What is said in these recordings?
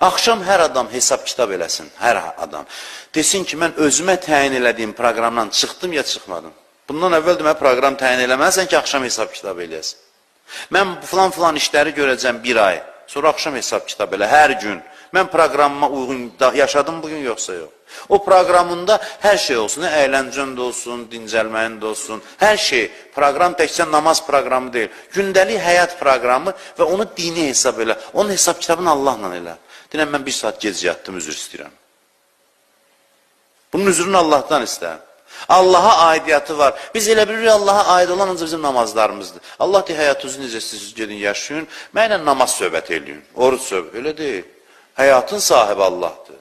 Axşam hər adam hesab kitab eləsin, hər adam. Desin ki, mən özümə təyin elədiyim proqramdan çıxdım ya çıxmadım. Bundan əvvəl mən proqram təyin eləməlisən ki, axşam hesab kitab eləyəsin. Mən filan işləri görəcəm bir ay, sonra axşam hesab kitab elə, hər gün. Mən proqramıma uyğun yaşadım bugün, yoxsa yox. O proqramında hər şey olsun, əyləncən də olsun, dincəlməyin də olsun, hər şey. Proqram təkcə namaz proqramı deyil, gündəlik həyat proqramı və onu dini hesab elə. Onun hesab kitabını Allahla elə. Deyən, mən bir saat gec yatdım, üzr istəyirəm. Bunun üzrünü Allahdan istəyirəm. Allaha aidiyyatı var. Biz elə bilirik, Allaha aid olan ancaq bizim namazlarımızdır. Allah deyir, həyatınızı necə istəyirsiniz, gedin, yaşayın, mənlə namaz söhbət eləyin, oruç söhbət, elə deyil. Həyatın sahibi Allahdır.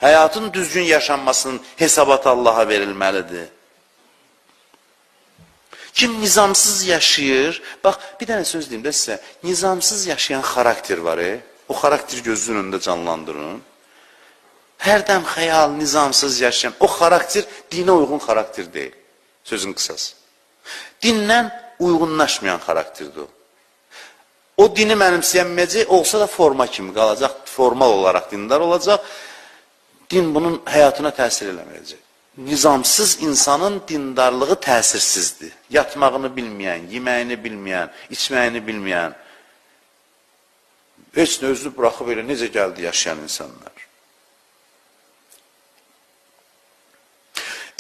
Həyatın düzgün yaşanmasının hesabatı Allaha verilməlidir. Kim nizamsız yaşayır, bax, bir dənə söz deyim də sizə, nizamsız yaşayan xarakter var, o xarakter gözünün önündə canlandırın. Hərdən xəyal, nizamsız yaşayan, o xarakter dinə uyğun xarakter deyil. Sözün qısası. Dinlə uyğunlaşmayan xarakterdir o. O dini mənimsəyənməyəcək, olsa da forma kimi qalacaq, formal olaraq dindar olacaq. Din bunun həyatına təsir eləməyəcək. Nizamsız insanın dindarlığı təsirsizdir. Yatmağını bilməyən, yeməyini bilməyən, içməyini bilməyən, heç nə özünü buraxıb elə necə gəldi yaşayan insanlar.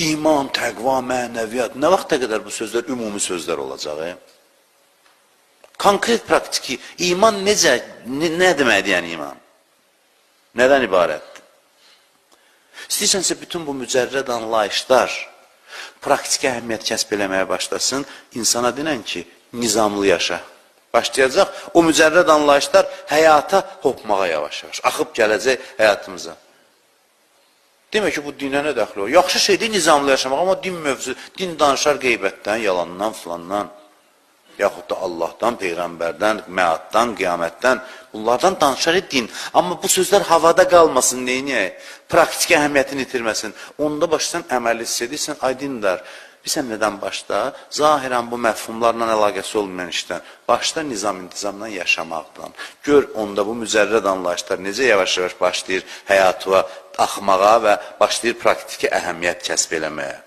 İman, təqva, mənəviyyat, nə vaxta qədər bu sözlər ümumi sözlər olacaq? Konkret praktiki, iman necə, nə deməkdir yəni iman? Nədən ibarətdir? İstəyirsənsə, bütün bu mücərrəd anlayışlar praktik əhəmiyyət kəsb eləməyə başlasın, insana denən ki, nizamlı yaşa. Başlayacaq, o mücərrəd anlayışlar həyata hopmağa yavaş-yavaş, axıb gələcək həyatımıza. Demək ki, bu dinə nə dəxli o? Yaxşı şeydir nizamlı yaşamaq, amma din mövzu, din danışar qeybətdən, yalandan, filandan, yaxud da Allahdan, Peyğəmbərdən, məaddan, qiyamətdən, bunlardan danışar din. Amma bu sözlər havada qalmasın, neyini? Praktik əhəmiyyətini itirməsin. Onda başlasan, əməli hiss edirsən, ay dindar, bilsən nədən başda? Zahirən bu məfhumlarla əlaqəsi olmayan işdən. Başda nizam-intizamdan yaşamaqdan. Gör, onda bu mücərrəd anlayışlar necə yavaş-yavaş başlayır həyatıva axmağa və başlayır praktiki əhəmiyyət kəsb eləməyə.